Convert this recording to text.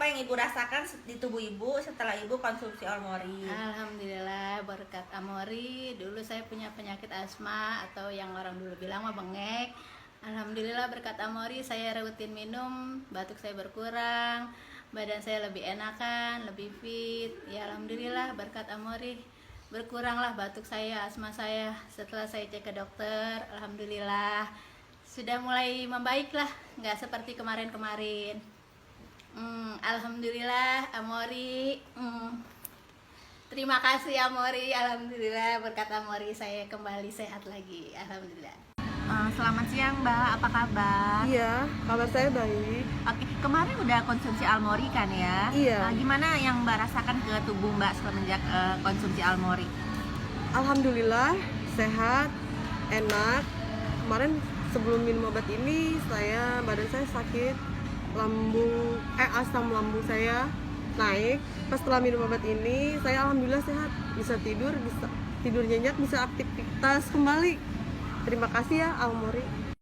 apa yang ibu rasakan di tubuh ibu setelah ibu konsumsi Almori? Alhamdulillah berkat Amori. Dulu saya punya penyakit asma atau yang orang dulu bilang mah bengek. Alhamdulillah berkat Amori saya rutin minum, batuk saya berkurang, badan saya lebih enakan, lebih fit. Ya alhamdulillah berkat Amori berkuranglah batuk saya, asma saya. Setelah saya cek ke dokter, alhamdulillah sudah mulai membaik lah, nggak seperti kemarin-kemarin. Alhamdulillah Amori. Terima kasih Amori, alhamdulillah berkat Amori saya kembali sehat lagi, alhamdulillah. Selamat siang Mbak, apa kabar? Iya, kabar saya baik. Oke, kemarin udah konsumsi Almori kan ya? Iya. Gimana yang Mbak rasakan ke tubuh Mbak semenjak konsumsi Almori? Alhamdulillah sehat, enak. Kemarin sebelum minum obat ini badan saya sakit, asam lambung saya naik. Pas setelah minum obat ini saya alhamdulillah sehat, bisa tidur nyenyak, bisa aktivitas kembali. Terima kasih ya Almori.